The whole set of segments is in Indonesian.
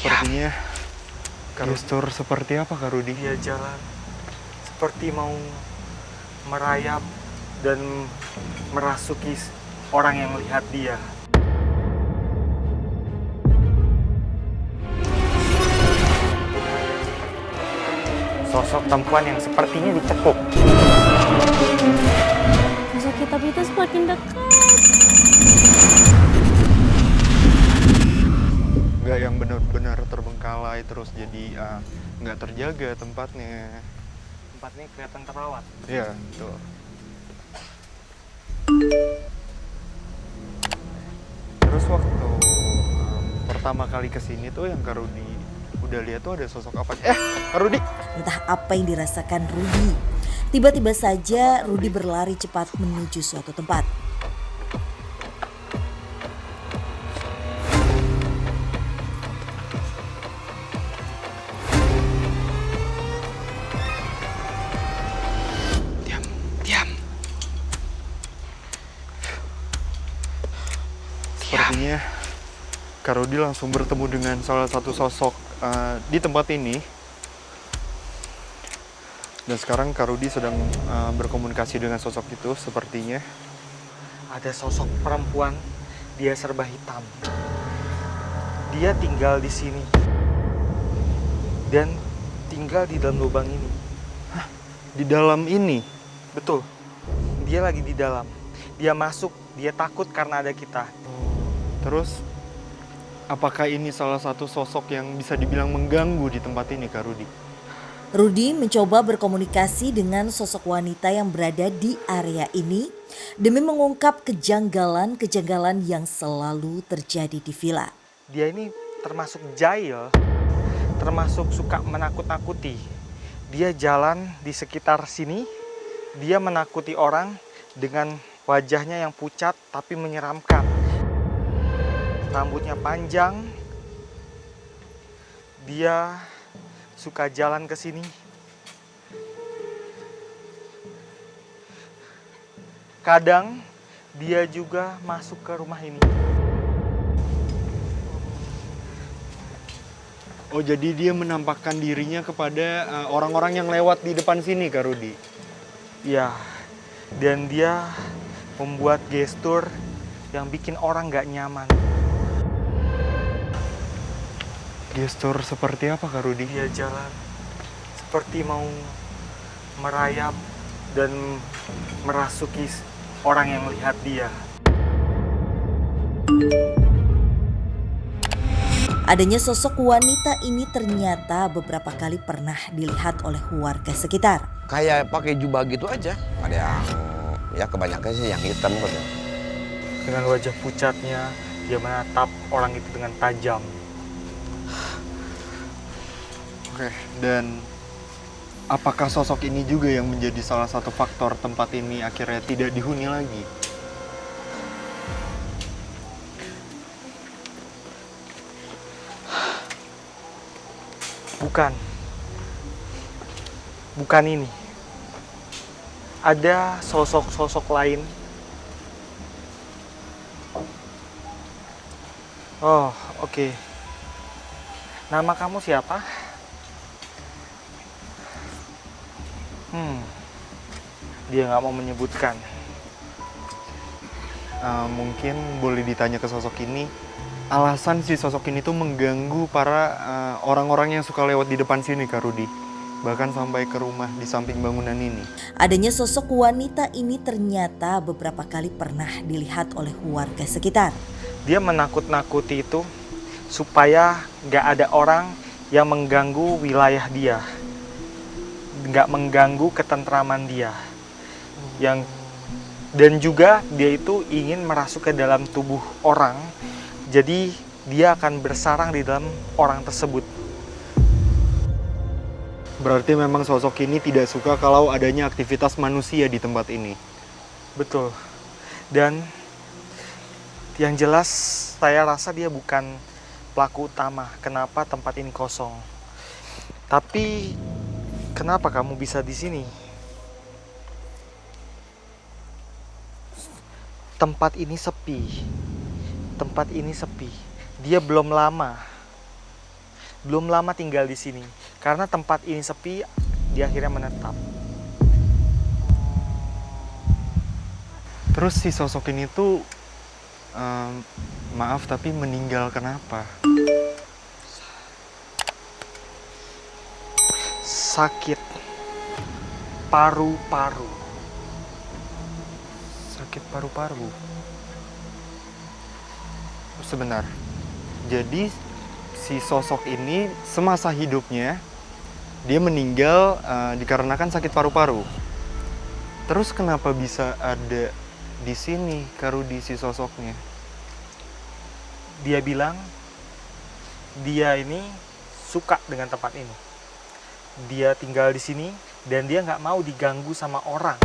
Sepertinya gestur seperti apa Kak Rudi? Dia jalan seperti mau merayap dan merasuki orang yang melihat dia. Sosok perempuan yang sepertinya dicekuk. Sosok kitab itu semakin dekat. Nggak yang benar-benar terbengkalai terus jadi nggak terjaga tempatnya. Tempatnya kelihatan terawat. Iya, betul. Terus waktu pertama kali kesini tuh yang Kak Rudi udah lihat tuh ada sosok apa? Kak Rudi! Entah apa yang dirasakan Rudi. Tiba-tiba saja Rudi berlari cepat menuju suatu tempat. Diam. Sepertinya Kak Rudi langsung bertemu dengan salah satu sosok di tempat ini. Dan sekarang Kak Rudi sedang berkomunikasi dengan sosok itu sepertinya. Ada sosok perempuan, dia serba hitam. Dia tinggal di sini. Dan tinggal di dalam lubang ini. Di dalam ini? Betul. Dia lagi di dalam. Dia masuk, dia takut karena ada kita. Terus, apakah ini salah satu sosok yang bisa dibilang mengganggu di tempat ini Kak Rudi? Rudi mencoba berkomunikasi dengan sosok wanita yang berada di area ini demi mengungkap kejanggalan-kejanggalan yang selalu terjadi di villa. Dia ini termasuk jahil, termasuk suka menakut-nakuti. Dia jalan di sekitar sini, dia menakuti orang dengan wajahnya yang pucat tapi menyeramkan. Rambutnya panjang, dia suka jalan ke sini. Kadang dia juga masuk ke rumah ini. Oh, jadi dia menampakkan dirinya kepada orang-orang yang lewat di depan sini Kak Rudi? Ya, dan dia membuat gestur yang bikin orang gak nyaman. Gestur seperti apa Kak Rudi? Dia jalan seperti mau merayap dan merasuki orang yang melihat dia. Adanya sosok wanita ini ternyata beberapa kali pernah dilihat oleh warga sekitar. Kayak pakai jubah gitu aja. Ada yang ya kebanyakan sih yang hitam kok. Dengan wajah pucatnya, dia menatap orang itu dengan tajam. Oke, dan apakah sosok ini juga yang menjadi salah satu faktor tempat ini akhirnya tidak dihuni lagi? Bukan ini. Ada sosok-sosok lain. Oh, oke. Nama kamu siapa? Dia nggak mau menyebutkan. Mungkin boleh ditanya ke sosok ini, alasan si sosok ini tuh mengganggu para orang-orang yang suka lewat di depan sini Kak Rudi, bahkan sampai ke rumah di samping bangunan ini. Adanya sosok wanita ini ternyata beberapa kali pernah dilihat oleh warga sekitar. Dia menakut-nakuti itu supaya nggak ada orang yang mengganggu wilayah dia, nggak mengganggu ketentraman dia. Dan juga dia itu ingin merasuk ke dalam tubuh orang, jadi dia akan bersarang di dalam orang tersebut. Berarti memang sosok ini tidak suka kalau adanya aktivitas manusia di tempat ini. Betul. Dan yang jelas saya rasa dia bukan pelaku utama kenapa tempat ini kosong. Tapi kenapa kamu bisa di sini? Tempat ini sepi. Tempat ini sepi. Dia belum lama. belum lama tinggal di sini. Karena tempat ini sepi, dia akhirnya menetap. Terus si sosok ini tuh, maaf tapi meninggal kenapa? Sakit paru-paru. Sakit paru-paru. Sebentar. Jadi si sosok ini semasa hidupnya dia meninggal dikarenakan sakit paru-paru. Terus kenapa bisa ada di sini Kak Rudi si sosoknya? Dia bilang dia ini suka dengan tempat ini. Dia tinggal di sini dan dia nggak mau diganggu sama orang.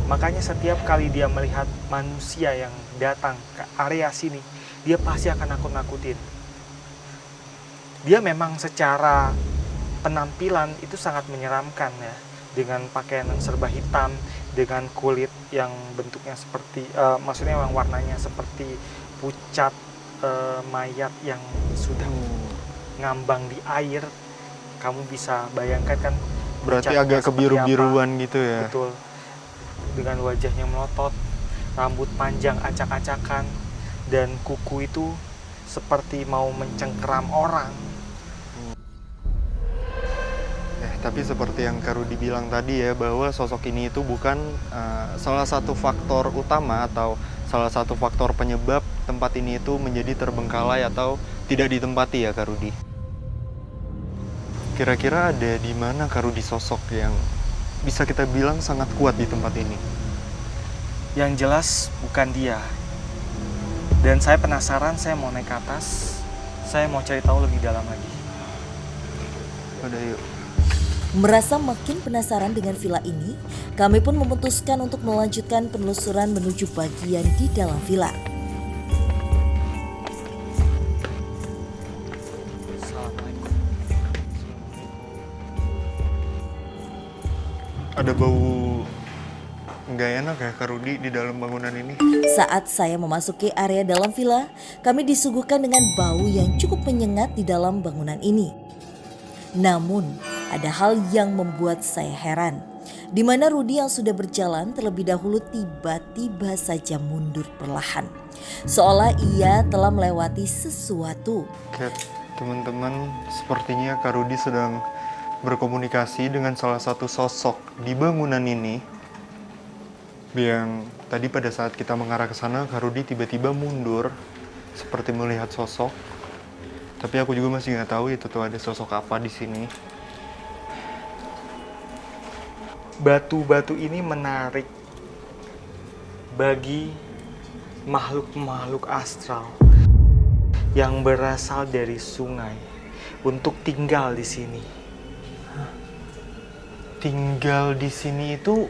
Makanya setiap kali dia melihat manusia yang datang ke area sini, dia pasti akan nakut-nakutin. Dia memang secara penampilan itu sangat menyeramkan ya, dengan pakaian yang serba hitam, dengan kulit yang bentuknya seperti, maksudnya yang warnanya seperti pucat mayat yang sudah ngambang di air. Kamu bisa bayangkan kan, Berarti pucatnya agak seperti kebiru-biruan apa. gitu ya? Betul. Dengan wajahnya melotot, rambut panjang acak-acakan, dan kuku itu seperti mau mencengkeram orang. Tapi seperti yang Kak Rudi bilang tadi ya, bahwa sosok ini itu bukan salah satu faktor utama atau salah satu faktor penyebab tempat ini itu menjadi terbengkalai atau tidak ditempati ya Kak Rudi. Kira-kira ada di mana Kak Rudi sosok yang bisa kita bilang sangat kuat di tempat ini? Yang jelas bukan dia. Dan saya penasaran, saya mau naik ke atas. Saya mau cari tahu lebih dalam lagi. Udah yuk. Merasa makin penasaran dengan villa ini, kami pun memutuskan untuk melanjutkan penelusuran menuju bagian di dalam villa. Assalamualaikum. Ada bau nggak enak ya Kak Rudi di dalam bangunan ini? Saat saya memasuki area dalam villa, kami disuguhkan dengan bau yang cukup menyengat di dalam bangunan ini. Namun, ada hal yang membuat saya heran, di mana Rudi yang sudah berjalan terlebih dahulu tiba-tiba saja mundur perlahan, seolah ia telah melewati sesuatu. Oke, teman-teman, sepertinya Kak Rudi sedang berkomunikasi dengan salah satu sosok di bangunan ini. Yang tadi pada saat kita mengarah ke sana, Kak Rudi tiba-tiba mundur seperti melihat sosok. Tapi aku juga masih nggak tahu itu tuh ada sosok apa di sini. Batu-batu ini menarik bagi makhluk-makhluk astral yang berasal dari sungai untuk tinggal di sini. Tinggal di sini itu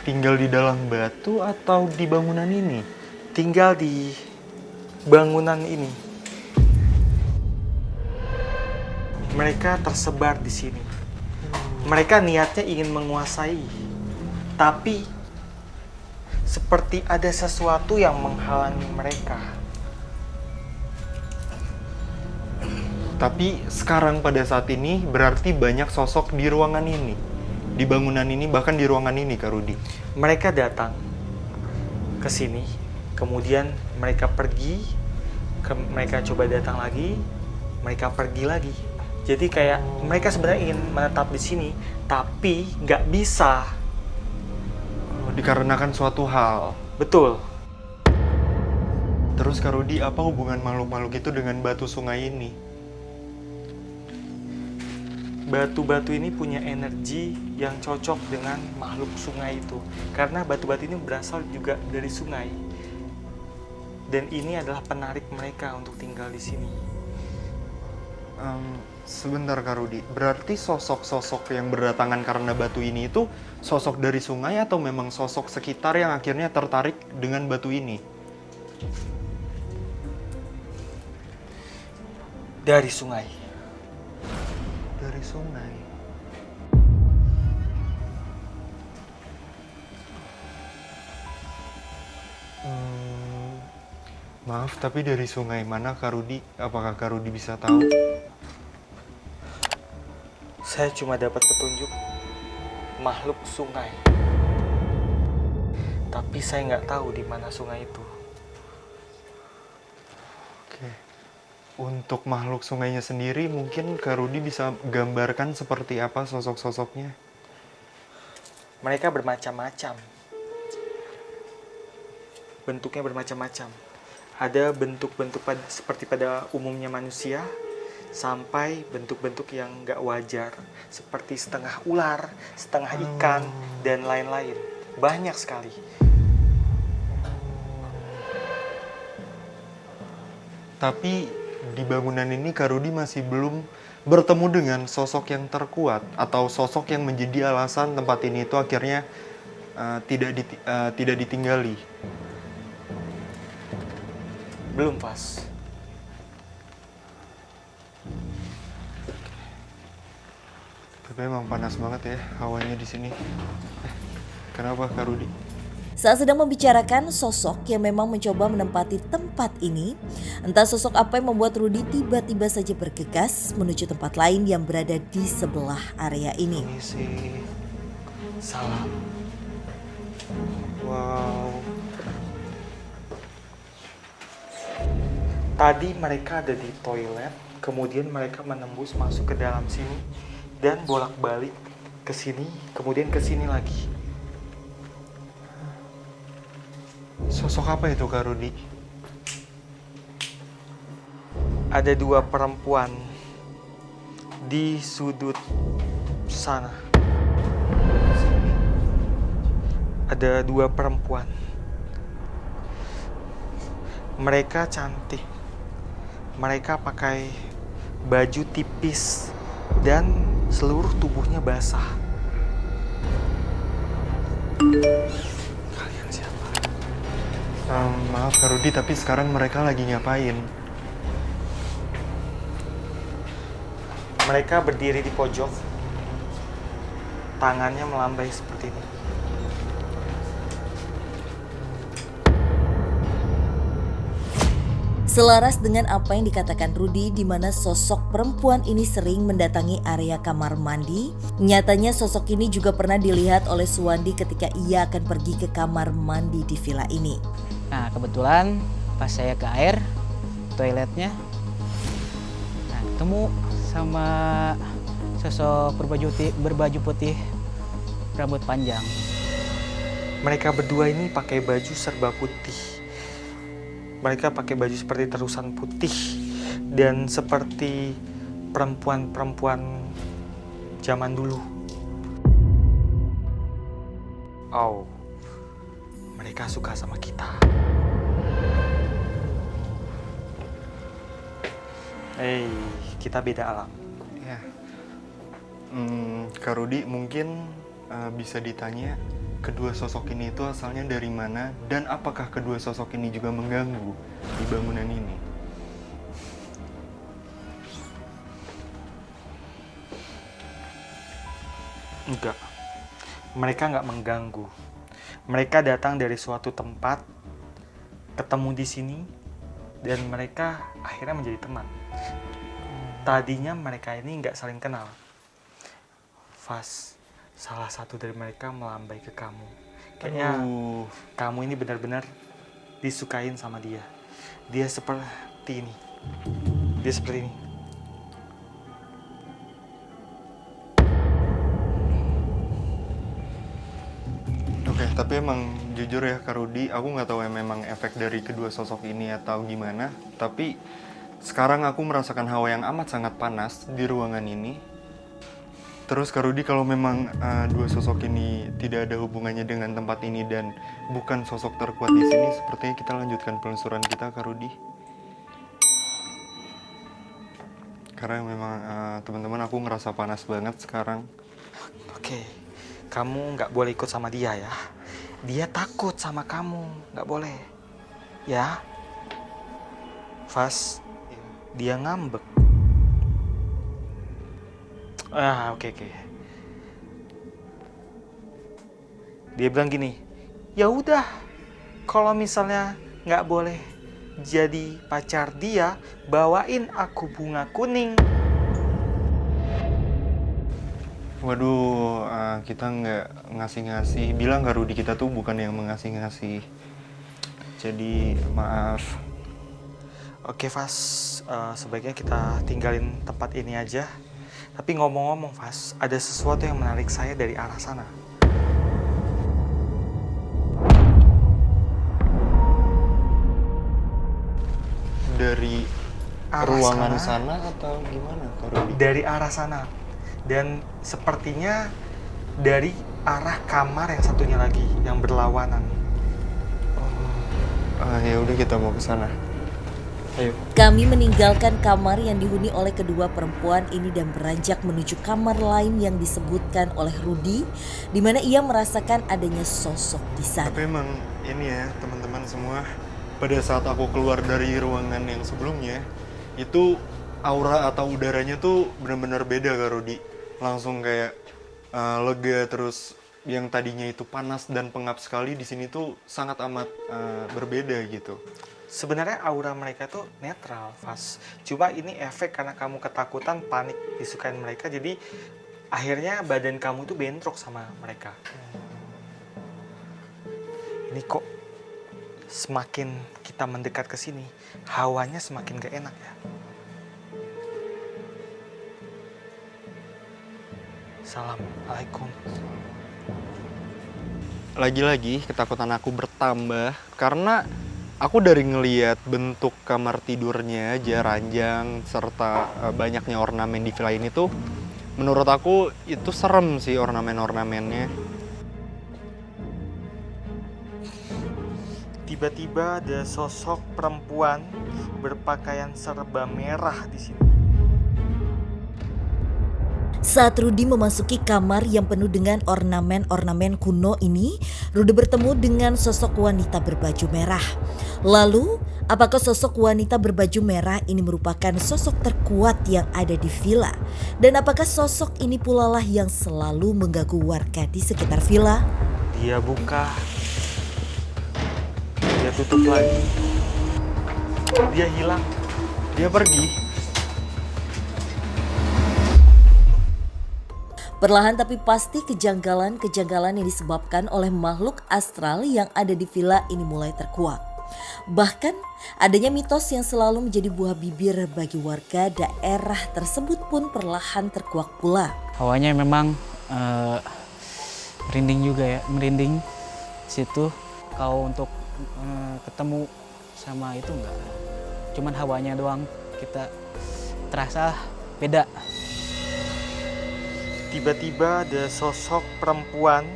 tinggal di dalam batu atau di bangunan ini? Tinggal di bangunan ini. Mereka tersebar di sini. Mereka niatnya ingin menguasai, tapi seperti ada sesuatu yang menghalangi mereka. Tapi sekarang pada saat ini berarti banyak sosok di ruangan ini, di bangunan ini, bahkan di ruangan ini Kak Rudi. Mereka datang ke sini, kemudian mereka pergi, mereka coba datang lagi, mereka pergi lagi. Jadi kayak mereka sebenarnya ingin menetap di sini, tapi nggak bisa. Dikarenakan suatu hal. Betul. Terus Kak Rudi, apa hubungan makhluk-makhluk itu dengan batu sungai ini? Batu-batu ini punya energi yang cocok dengan makhluk sungai itu. Karena batu-batu ini berasal juga dari sungai. Dan ini adalah penarik mereka untuk tinggal di sini. Sebentar Kak Rudi, berarti sosok-sosok yang berdatangan karena batu ini itu sosok dari sungai atau memang sosok sekitar yang akhirnya tertarik dengan batu ini? Dari sungai. Dari sungai. Maaf, tapi dari sungai mana Kak Rudi? Apakah Kak Rudi bisa tahu? Saya cuma dapat petunjuk makhluk sungai. Tapi saya nggak tahu di mana sungai itu. Oke. Untuk makhluk sungainya sendiri, mungkin Kak Rudi bisa gambarkan seperti apa sosok-sosoknya? Mereka bermacam-macam. Bentuknya bermacam-macam. Ada bentuk-bentuk seperti pada umumnya manusia, sampai bentuk-bentuk yang nggak wajar, seperti setengah ular, setengah ikan, dan lain-lain. Banyak sekali. Tapi di bangunan ini Kak Rudi masih belum bertemu dengan sosok yang terkuat atau sosok yang menjadi alasan tempat ini itu akhirnya tidak ditinggali. Belum pas. Tapi emang panas banget ya hawanya di sini. Kenapa Kak Rudi? Saat sedang membicarakan sosok yang memang mencoba menempati tempat ini, entah sosok apa yang membuat Rudi tiba-tiba saja bergegas menuju tempat lain yang berada di sebelah area ini. Misi. Salam. Wow. Tadi mereka ada di toilet, kemudian mereka menembus masuk ke dalam sini dan bolak-balik ke sini, kemudian ke sini lagi. Sosok apa itu Kak Rudi? Ada dua perempuan di sudut sana. Ada dua perempuan. Mereka cantik. Mereka pakai baju tipis dan seluruh tubuhnya basah. Kalian siapa? Maaf Kak Rudi, tapi sekarang mereka lagi ngapain? Mereka berdiri di pojok, tangannya melambai seperti ini. Selaras dengan apa yang dikatakan Rudi, di mana sosok perempuan ini sering mendatangi area kamar mandi, nyatanya sosok ini juga pernah dilihat oleh Suwandi ketika ia akan pergi ke kamar mandi di villa ini. Nah, kebetulan pas saya ke air toiletnya, nah ketemu sama sosok berbaju putih rambut panjang. Mereka berdua ini pakai baju serba putih. Mereka pakai baju seperti terusan putih dan seperti perempuan-perempuan zaman dulu. Oh, mereka suka sama kita. Kita beda alam. Ya. Kak Rudi, mungkin bisa ditanya kedua sosok ini itu asalnya dari mana dan apakah kedua sosok ini juga mengganggu di bangunan ini? Enggak. Mereka nggak mengganggu. Mereka datang dari suatu tempat, ketemu di sini, dan mereka akhirnya menjadi teman. Tadinya mereka ini nggak saling kenal. Fas, salah satu dari mereka melambai ke kamu. Kayaknya kamu ini benar-benar disukain sama dia. Dia seperti ini. Dia seperti ini. Oke, tapi emang jujur ya Kak Rudi, aku nggak tahu ya memang efek dari kedua sosok ini atau gimana. Tapi sekarang aku merasakan hawa yang amat sangat panas di ruangan ini. Terus Kak Rudi, kalau memang dua sosok ini tidak ada hubungannya dengan tempat ini dan bukan sosok terkuat di sini, sepertinya kita lanjutkan penelusuran kita Kak Rudi. Karena memang teman-teman aku ngerasa panas banget sekarang. Oke, kamu nggak boleh ikut sama dia ya. Dia takut sama kamu, nggak boleh. Ya, Fas, dia ngambek. Oke. Dia bilang gini, ya udah, kalau misalnya nggak boleh jadi pacar dia, bawain aku bunga kuning. Waduh, kita nggak ngasih-ngasih. Bilang nggak Rudi, kita tuh bukan yang mengasih-ngasih. Jadi maaf. Oke Vas, sebaiknya kita tinggalin tempat ini aja. Tapi ngomong-ngomong Vas, ada sesuatu yang menarik saya dari arah sana. Dari Arah ruangan sana? sana atau gimana Kak Rudi? Dari arah sana. Dan sepertinya dari arah kamar yang satunya lagi, yang berlawanan. Ya udah, kita mau ke sana. Ayo. Kami meninggalkan kamar yang dihuni oleh kedua perempuan ini dan beranjak menuju kamar lain yang disebutkan oleh Rudi, di mana ia merasakan adanya sosok di sana. Tapi emang ini ya teman-teman semua, pada saat aku keluar dari ruangan yang sebelumnya, itu aura atau udaranya tuh benar-benar beda Kak Rudi. Langsung kayak lega, terus yang tadinya itu panas dan pengap sekali, di sini tuh sangat amat berbeda gitu. Sebenarnya aura mereka tuh netral, Vas. Cuma ini efek karena kamu ketakutan, panik, disukain mereka, jadi akhirnya badan kamu tuh bentrok sama mereka. Ini kok semakin kita mendekat ke sini, hawanya semakin gak enak ya. Assalamualaikum. Lagi-lagi ketakutan aku bertambah karena aku dari ngeliat bentuk kamar tidurnya aja, ranjang, serta banyaknya ornamen di villa ini tuh, menurut aku itu serem sih ornamen-ornamennya. Tiba-tiba ada sosok perempuan berpakaian serba merah di sini. Saat Rudi memasuki kamar yang penuh dengan ornamen-ornamen kuno ini, Rudi bertemu dengan sosok wanita berbaju merah. Lalu, apakah sosok wanita berbaju merah ini merupakan sosok terkuat yang ada di villa? Dan apakah sosok ini pula lah yang selalu mengganggu warga di sekitar villa? Dia buka, dia tutup lagi, dia hilang, Dia pergi. Perlahan tapi pasti kejanggalan-kejanggalan yang disebabkan oleh makhluk astral yang ada di villa ini mulai terkuak. Bahkan adanya mitos yang selalu menjadi buah bibir bagi warga daerah tersebut pun perlahan terkuak pula. Hawanya memang merinding juga ya, merinding situ. Kalau untuk ketemu sama itu enggak, cuman hawanya doang kita terasa beda. tiba-tiba ada sosok perempuan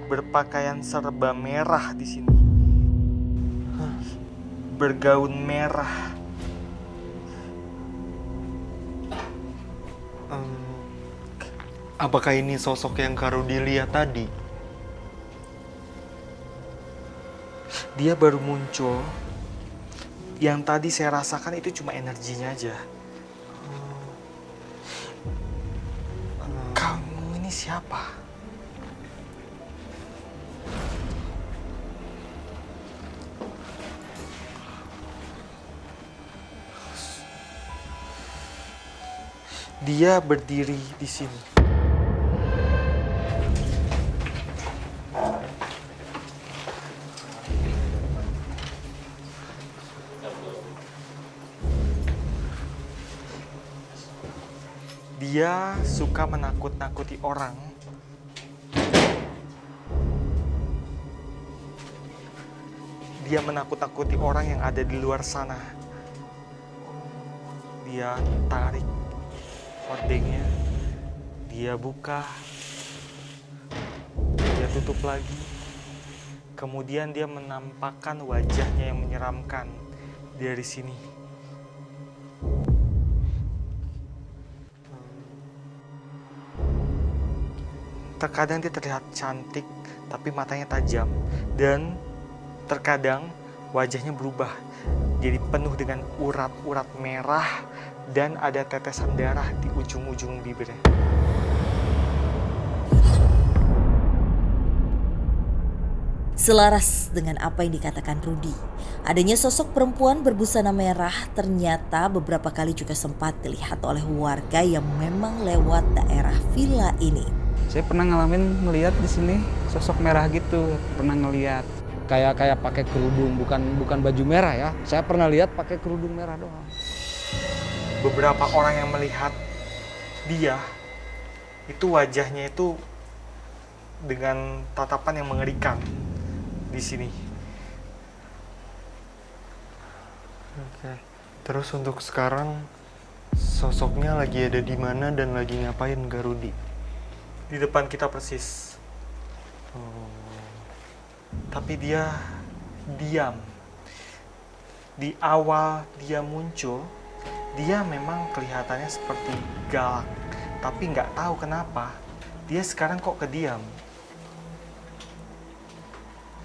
berpakaian serba merah di sini. Bergaun merah. Apakah ini sosok yang Kak Rudi lihat tadi? Dia baru muncul. Yang tadi saya rasakan itu cuma energinya aja. Kamu ini siapa? Dia berdiri di sini. Dia suka menakut-nakuti orang. Dia menakut-nakuti orang yang ada di luar sana. Dia tarik hordengnya, dia buka, dia tutup lagi. Kemudian dia menampakkan wajahnya yang menyeramkan dari sini. Terkadang dia terlihat cantik, tapi matanya tajam. Dan terkadang wajahnya berubah, jadi penuh dengan urat-urat merah dan ada tetesan darah di ujung-ujung bibirnya. Selaras dengan apa yang dikatakan Rudi, adanya sosok perempuan berbusana merah ternyata beberapa kali juga sempat dilihat oleh warga yang memang lewat daerah villa ini. Saya pernah ngalamin ngelihat di sini sosok merah gitu, pernah ngelihat. Kayak pakai kerudung, bukan baju merah ya. Saya pernah lihat pakai kerudung merah doang. Beberapa orang yang melihat dia itu wajahnya itu dengan tatapan yang mengerikan di sini. Oke. Terus untuk sekarang sosoknya lagi ada di mana dan lagi ngapain Garudi? Di depan kita persis. Tapi dia diam. Di awal dia muncul, dia memang kelihatannya seperti galak. Tapi nggak tahu kenapa, dia sekarang kok kediam.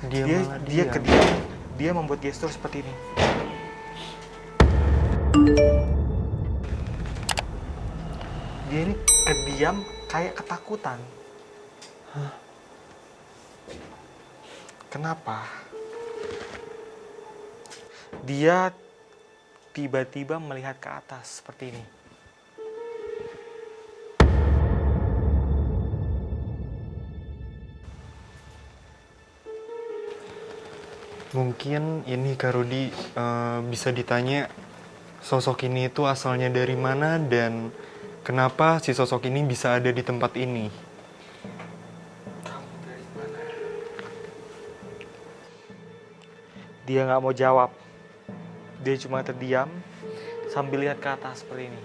Dia kediam. Dia membuat gestur seperti ini. Dia ini kediam kayak ketakutan. Kenapa? Dia tiba-tiba melihat ke atas seperti ini. Mungkin ini Karudi bisa ditanya sosok ini itu asalnya dari mana dan kenapa si sosok ini bisa ada di tempat ini? Dia nggak mau jawab. Dia cuma terdiam sambil lihat ke atas seperti ini.